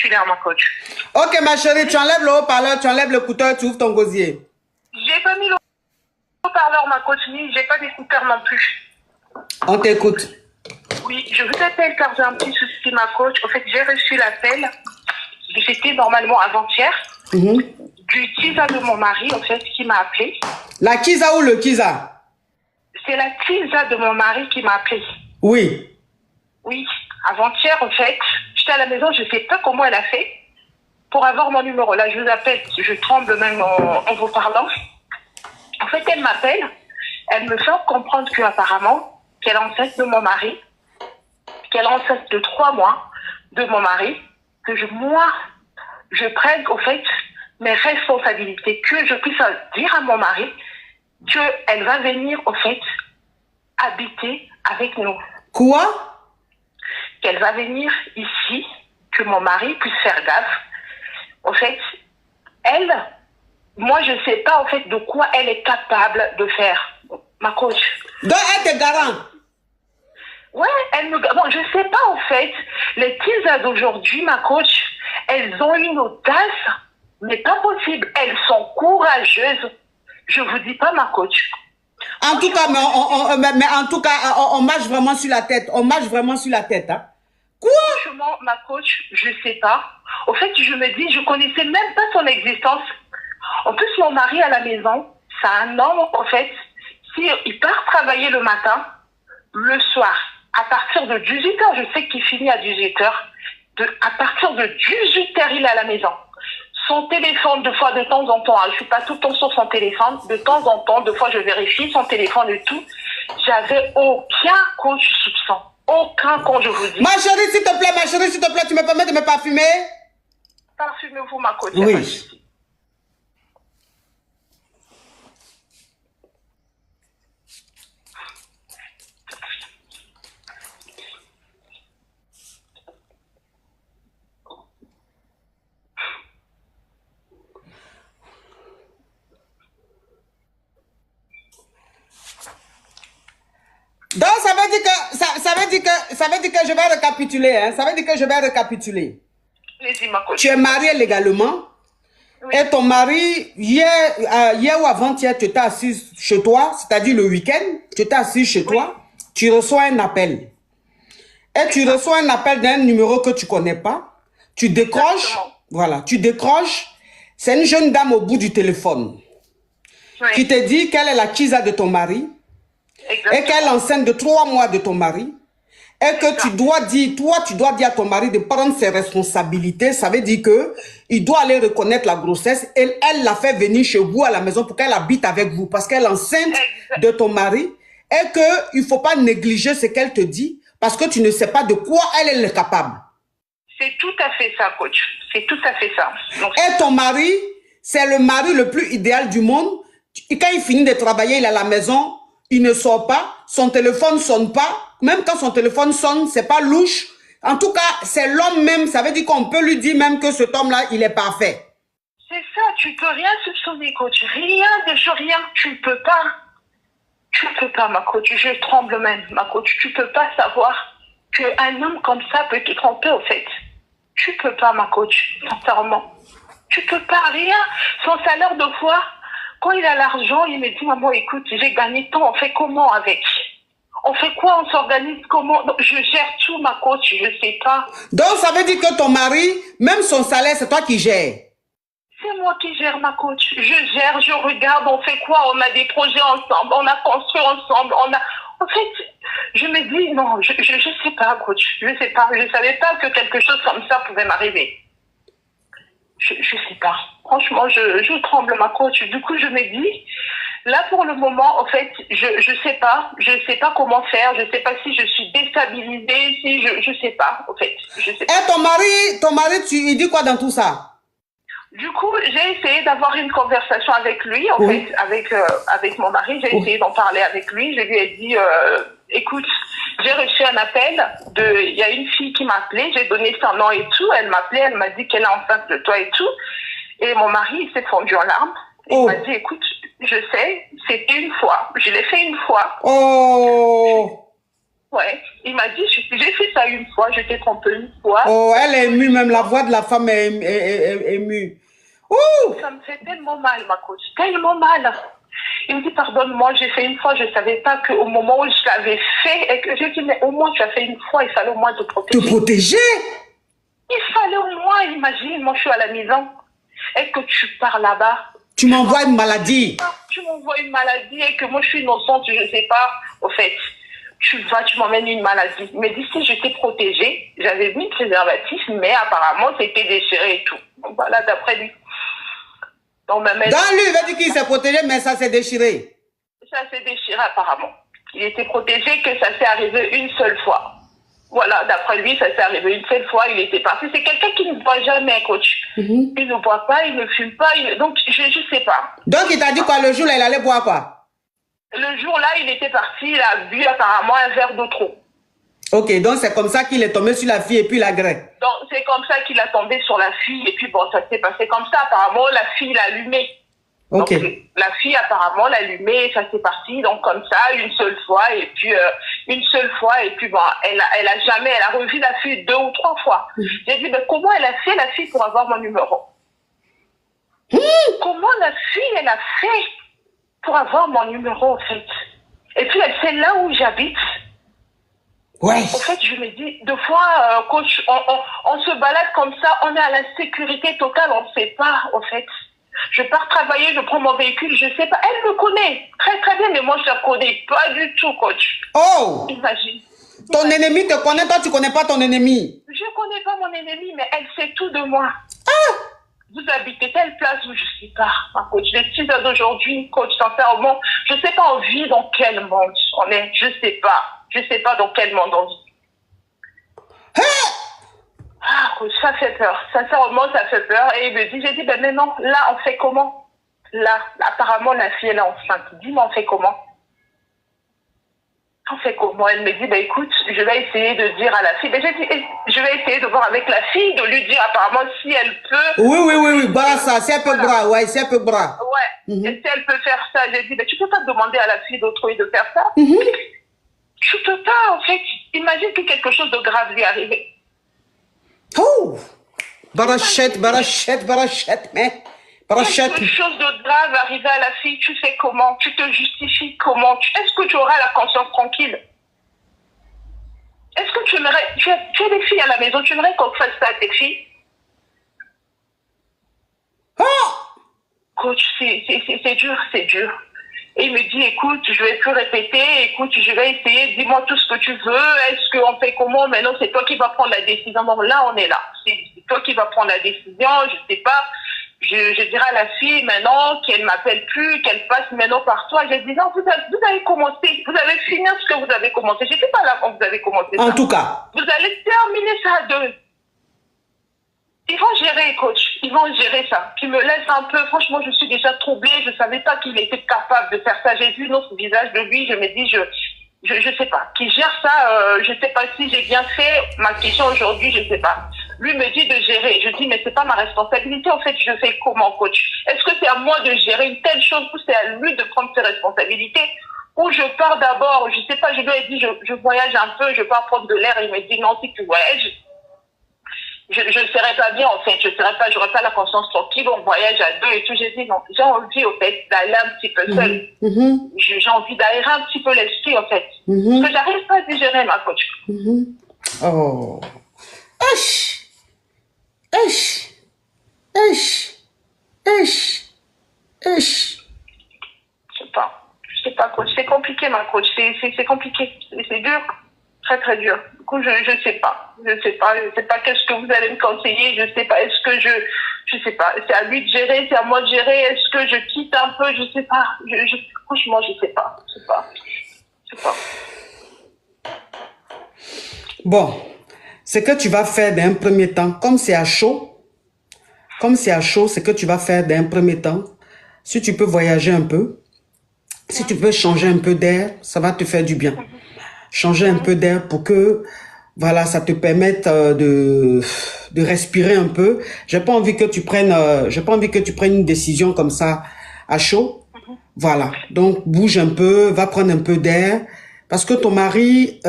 suis là, ma coach. Ok, ma chérie, tu enlèves le haut-parleur, tu enlèves l'écouteur, tu ouvres ton gosier. J'ai pas mis le haut-parleur, ma coach, ni j'ai pas d'écouteur non plus. On t'écoute. Oui, je vous appelle car j'ai un petit souci, ma coach. En fait, j'ai reçu l'appel. C'était normalement avant-hier. Du Kisa de mon mari, en fait, qui m'a appelé. La Kisa ou le Kisa? C'est la Kisa de mon mari qui m'a appelé. Oui. Oui, avant-hier, en fait, j'étais à la maison, je ne sais pas comment elle a fait pour avoir mon numéro. Là, je vous appelle, je tremble même en vous parlant. En fait, elle m'appelle, elle me fait comprendre qu'apparemment, qu'elle est enceinte de mon mari, qu'elle est enceinte de 3 mois de mon mari, que moi, je prenne, au fait, mes responsabilités, que je puisse dire à mon mari qu'elle va venir, au fait, habiter avec nous. Quoi? Qu'elle va venir ici, que mon mari puisse faire gaffe. En fait, elle, moi, je ne sais pas, en fait, de quoi elle est capable de faire, ma coach. Donc, elle te garant? Ouais, elle me... Bon, je ne sais pas, en fait. Les Kisa d'aujourd'hui, ma coach, elles ont une audace, mais pas possible. Elles sont courageuses. Je vous dis pas, ma coach. En tout cas, on marche vraiment sur la tête. On marche vraiment sur la tête, hein? Quoi? Franchement, ma coach, je sais pas. Au fait, je me dis, je connaissais même pas son existence. En plus, mon mari à la maison, c'est un homme, en fait, il part travailler le matin, le soir, à partir de 18h, je sais qu'il finit à 18h, à partir de 18h, il est à la maison. Son téléphone, de fois, de temps en temps, hein, je suis pas tout le temps sur son téléphone, de temps en temps, de fois, je vérifie son téléphone et tout. J'avais aucun coach soupçon. Aucun, quand je vous dis. Ma chérie, s'il te plaît, tu me permets de me parfumer? Parfumez-vous, ma coach. Oui. Donc, ça veut dire que je vais récapituler, hein. Ça veut dire que je vais récapituler. Allez-y, ma coach. Tu es marié légalement. Oui. Et ton mari, hier ou avant-hier, tu étais assis chez toi, c'est-à-dire le week-end, tu étais assis chez toi, tu reçois un appel. Et tu reçois un appel d'un numéro que tu ne connais pas. Tu décroches. Exactement. Voilà, tu décroches. C'est une jeune dame au bout du téléphone qui te dit qu'elle est la Kisa de ton mari. Exactement. Et qu'elle est enceinte de 3 mois de ton mari. Et que tu dois dire, tu dois dire à ton mari de prendre ses responsabilités. Ça veut dire que il doit aller reconnaître la grossesse. Et elle l'a fait venir chez vous à la maison pour qu'elle habite avec vous. Parce qu'elle est enceinte de ton mari. Et qu'il ne faut pas négliger ce qu'elle te dit. Parce que tu ne sais pas de quoi elle est capable. C'est tout à fait ça, coach. C'est tout à fait ça. Donc, et ton mari, c'est le mari le plus idéal du monde. Et quand il finit de travailler, il est à la maison. Il ne sort pas, son téléphone ne sonne pas. Même quand son téléphone sonne, c'est pas louche. En tout cas, c'est l'homme même. Ça veut dire qu'on peut lui dire même que cet homme-là, il est parfait. C'est ça, tu peux rien soupçonner, coach. Rien de rien, tu ne peux pas. Tu ne peux pas, ma coach. Je tremble même, ma coach. Tu ne peux pas savoir qu'un homme comme ça peut te tromper, au fait. Tu ne peux pas, ma coach, sincèrement. Tu ne peux pas, rien. Son salaire de fois... Quand il a l'argent, il me dit, maman, écoute, j'ai gagné tant, on fait comment avec? On fait quoi? On s'organise comment? Donc, je gère tout, ma coach, je ne sais pas. Donc, ça veut dire que ton mari, même son salaire, c'est toi qui gères? C'est moi qui gère, ma coach. Je gère, je regarde, on fait quoi? On a des projets ensemble, on a construit ensemble, on a... En fait, je me dis, non, je sais pas, coach, je sais pas. Je savais pas que quelque chose comme ça pouvait m'arriver. Je sais pas. Franchement, je tremble, ma coach. Du coup, je me dis, là, pour le moment, en fait, je sais pas. Je sais pas comment faire. Je sais pas si je suis déstabilisée, si je sais pas, en fait. Je sais pas. Et ton mari, il dit quoi dans tout ça? Du coup, j'ai essayé d'avoir une conversation avec lui, en fait, avec mon mari. J'ai essayé d'en parler avec lui. Je lui ai dit, écoute, j'ai reçu un appel il y a une fille qui m'a appelé, j'ai donné son nom et tout. Elle m'a appelé, elle m'a dit qu'elle est enceinte de toi et tout. Et mon mari, il s'est fondu en larmes. Il m'a dit, écoute, je sais, c'était une fois. Je l'ai fait une fois. Oh. Ouais, il m'a dit, j'ai fait ça une fois, je t'ai trompé une fois. Oh, elle est émue, même la voix de la femme est émue. Ouh! Ça me fait tellement mal, ma coach, tellement mal. Il me dit, pardonne-moi, j'ai fait une fois, je ne savais pas qu'au moment où je l'avais fait, et que j'ai dit, mais au moins tu as fait une fois, il fallait au moins te protéger. Te protéger? Il fallait au moins, imagine, moi je suis à la maison, et que tu pars là-bas. Tu m'envoies une maladie. Tu m'envoies une maladie et que moi je suis innocente, je ne sais pas, au fait. Tu m'emmènes une maladie. Mais d'ici, je t'ai protégée, j'avais mis le préservatif, mais apparemment c'était déchiré et tout. Donc voilà, d'après lui. Donc, Dans lui, il va dire qu'il s'est protégé, mais ça s'est déchiré. Ça s'est déchiré apparemment. Il était protégé, que ça s'est arrivé une seule fois. Voilà, d'après lui, ça s'est arrivé une seule fois, il était parti. C'est quelqu'un qui ne boit jamais, coach. Il ne boit pas, il ne fume pas, donc je ne sais pas. Donc il t'a dit quoi, le jour-là, il allait boire quoi? Le jour-là, il était parti, il a bu apparemment un verre d'eau trop. Ok, donc c'est comme ça qu'il est tombé sur la fille et puis la grève. Donc c'est comme ça qu'il a tombé sur la fille et puis bon, ça s'est passé comme ça. Apparemment, la fille l'a allumé. Ok. Donc, la fille apparemment l'a allumé, ça s'est parti donc comme ça une seule fois et puis bon, elle a revu la fille 2 ou 3 fois. J'ai dit, mais comment elle a fait la fille pour avoir mon numéro? Comment la fille elle a fait pour avoir mon numéro en fait? Et puis elle sait là où j'habite. Ouais. En fait, je me dis, deux fois, coach, on se balade comme ça, on est à la sécurité totale, on ne sait pas, en fait. Je pars travailler, je prends mon véhicule, je ne sais pas. Elle me connaît très très bien, mais moi, je ne la connais pas du tout, coach. Oh! Imagine. Ton ennemi te connaît, toi, tu ne connais pas ton ennemi. Je ne connais pas mon ennemi, mais elle sait tout de moi. Vous habitez telle place où je ne sais pas, ma coach. Les 6 heures d'aujourd'hui, coach, sincèrement, je ne sais pas on vit dans quel monde on est, je ne sais pas. Je ne sais pas dans quel monde on vit. Ah, ça fait peur. Sincèrement, ça fait peur. Et il me dit, j'ai dit, ben maintenant, là, on fait comment? Là, apparemment, la fille, elle est enceinte. Dis-moi, on fait comment? On fait comment? Elle me dit, ben écoute, je vais essayer de dire à la fille. Ben, j'ai dit, je vais essayer de voir avec la fille, de lui dire apparemment si elle peut. Oui, bah ça, si elle peut bras, ouais, si elle peut bras. Ouais, et si elle peut faire ça, j'ai dit, ben tu peux pas demander à la fille d'autrui de faire ça? Tu peux pas, en fait. Imagine que quelque chose de grave lui arrive. Oh! Barachette, mais. Barachette. Quelque chose de grave arrivé à la fille, tu fais comment? Tu te justifies comment? Est-ce que tu auras la conscience tranquille? Est-ce que tu aimerais... Tu as des filles à la maison, tu aimerais qu'on fasse ça à tes filles? Oh! Coach, c'est dur, c'est dur. Et il me dit, écoute, je vais plus répéter, écoute, je vais essayer, dis-moi tout ce que tu veux, est-ce qu'on fait comment? Maintenant, c'est toi qui vas prendre la décision. Bon, là, on est là. C'est toi qui vas prendre la décision, je sais pas. Je dirais à la fille maintenant qu'elle m'appelle plus, qu'elle passe maintenant par toi. J'ai dit, non, vous avez commencé, vous avez fini ce que vous avez commencé. J'étais pas là quand vous avez commencé ça. En tout cas. Vous allez terminer ça à 2. Ils vont gérer, coach. Ils vont gérer ça. Tu me laisses un peu. Franchement, je suis déjà troublée. Je ne savais pas qu'il était capable de faire ça. J'ai vu notre visage de lui. Je me dis, je sais pas. Qui gère ça, je sais pas si j'ai bien fait ma question aujourd'hui, je sais pas. Lui me dit de gérer. Je dis, mais c'est pas ma responsabilité. En fait, je fais comment, coach? Est-ce que c'est à moi de gérer une telle chose ou c'est à lui de prendre ses responsabilités? Ou je pars d'abord, je sais pas, je lui ai dit, je voyage un peu, je pars prendre de l'air. Il me dit, non, si tu voyages, je ne serais pas bien, en fait. J'aurais pas la conscience tranquille. On voyage à 2 et tout. J'ai dit, non, j'ai envie, au fait, d'aller un petit peu seule. J'ai envie d'aérer un petit peu l'esprit, en fait. Parce que j'arrive pas à digérer, ma coach. Oh. Je sais pas, coach. C'est compliqué, ma coach. C'est compliqué. C'est dur. Très, très dur. Du coup, je sais pas. Je sais pas qu'est-ce que vous allez me conseiller. Je sais pas. Est-ce que je sais pas. C'est à lui de gérer, c'est à moi de gérer. Est-ce que je quitte un peu? Je sais pas. Franchement, je sais pas. Je sais pas. Bon. Ce que tu vas faire d'un premier temps, comme c'est à chaud, ce que tu vas faire d'un premier temps, si tu peux voyager un peu, si tu peux changer un peu d'air, ça va te faire du bien. Changer un peu d'air pour que, voilà, ça te permette de respirer un peu. J'ai pas envie que tu prennes une décision comme ça à chaud. Voilà. Donc, bouge un peu, va prendre un peu d'air Parce que ton mari,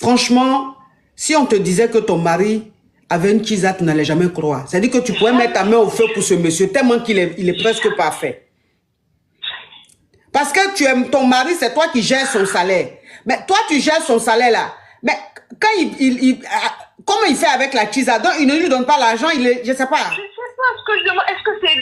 franchement, si on te disait que ton mari avait une kisa, tu n'allais jamais croire. C'est-à-dire que tu pourrais mettre ta main au feu pour ce monsieur, tellement qu'il est, il est presque parfait. Parce que tu aimes ton mari, c'est toi qui gères son salaire. Mais toi, tu gères son salaire là. Mais quand comment il fait avec la kisa? Donc, il ne lui donne pas l'argent, je ne sais pas. Je sais pas ce que je demande. Est-ce que c'est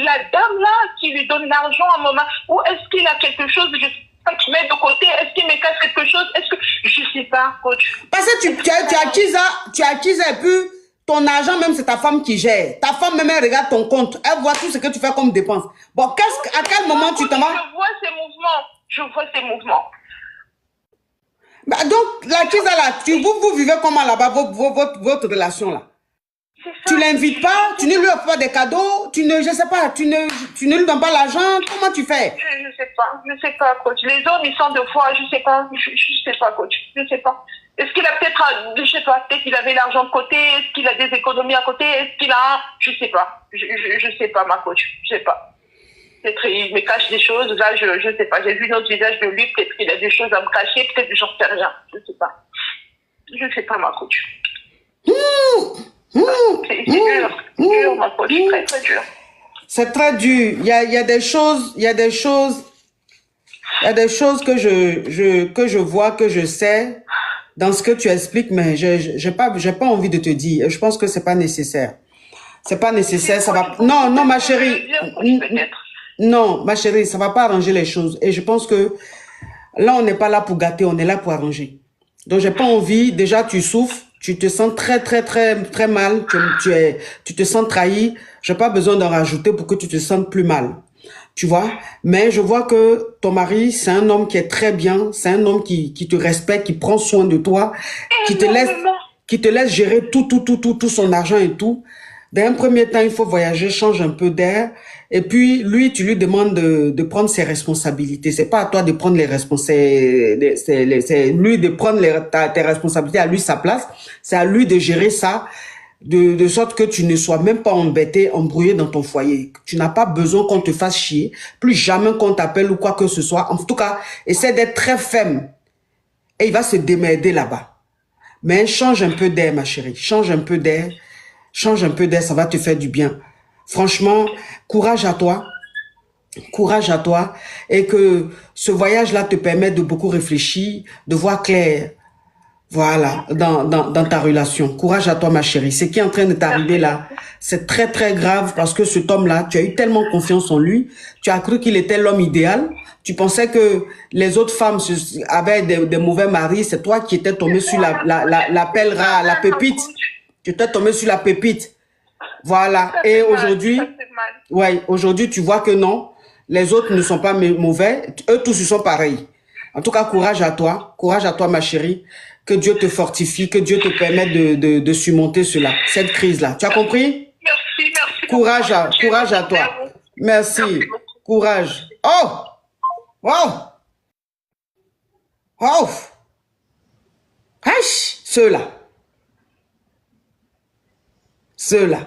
la dame là qui lui donne l'argent à un moment? Ou est-ce qu'il a quelque chose, je sais pas, qui met de côté? Est-ce qu'il me cache quelque chose? Est-ce que, je sais pas, coach. Parce que tu as kisa et puis ton argent même c'est ta femme qui gère. Ta femme même elle regarde ton compte. Elle voit tout ce que tu fais comme dépense. Bon, à quel moment tu t'en vas? Je vois ses mouvements. Je vois ses mouvements. Bah donc, la kisa là, vous vivez comment là-bas, votre relation là? Tu l'invites pas, tu ne lui offres pas des cadeaux, je sais pas, tu ne lui donnes pas l'argent, comment tu fais? Je sais pas, coach. Les hommes, ils sont de foi, je sais pas, coach, je sais pas. Est-ce qu'il a peut-être, je sais pas, peut-être qu'il avait l'argent de côté, est-ce qu'il a des économies à côté, est-ce qu'il a je sais pas, je sais pas, ma coach, je sais pas. Peut-être il me cache des choses, là, je sais pas, j'ai vu notre visage de lui, peut-être qu'il a des choses à me cacher, peut-être j'en sais rien, je sais pas. Je sais pas, ma coach. C'est dur, ma coach, très, très dur. C'est très dur. Il y a des choses que je vois, que je sais dans ce que tu expliques, mais j'ai pas envie de te dire. Je pense que c'est pas nécessaire. C'est pas nécessaire, ça va. Non, ma chérie. Non, ma chérie, ça va pas arranger les choses. Et je pense que là, on n'est pas là pour gâter, on est là pour arranger. Donc, j'ai pas envie. Déjà, tu souffres. Tu te sens très, très, très, très mal. Tu te sens trahi. J'ai pas besoin d'en rajouter pour que tu te sentes plus mal. Tu vois? Mais je vois que ton mari, c'est un homme qui est très bien. C'est un homme qui te respecte, qui prend soin de toi, qui te laisse gérer tout son argent et tout. Dans un premier temps, il faut voyager, change un peu d'air. Et puis, lui, tu lui demandes de prendre ses responsabilités. C'est pas à toi de prendre les responsabilités. C'est lui de prendre tes responsabilités, à lui sa place. C'est à lui de gérer ça, de sorte que tu ne sois même pas embêté, embrouillé dans ton foyer. Tu n'as pas besoin qu'on te fasse chier. Plus jamais qu'on t'appelle ou quoi que ce soit. En tout cas, essaie d'être très ferme. Et il va se démerder là-bas. Mais change un peu d'air, ma chérie. Change un peu d'air. Change un peu d'air, ça va te faire du bien. Franchement, courage à toi. Courage à toi. Et que ce voyage-là te permette de beaucoup réfléchir, de voir clair. Voilà, dans ta relation. Courage à toi, ma chérie. Ce qui est en train de t'arriver là, c'est très, très grave parce que cet homme-là, tu as eu tellement confiance en lui. Tu as cru qu'il était l'homme idéal. Tu pensais que les autres femmes avaient des mauvais maris. C'est toi qui étais tombé sur la pelle rare, la pépite. Tu t'es tombé sur la pépite. Voilà. Et aujourd'hui, aujourd'hui, tu vois que non, les autres ne sont pas mauvais. Eux tous, ils sont pareils. En tout cas, courage à toi. Courage à toi, ma chérie. Que Dieu te fortifie, que Dieu te permette de surmonter cela, cette crise-là. Tu as compris? Merci. Courage à toi. Merci. Courage. Oh! Wow! Oh! Wesh! Ceux-là. Ceux-là.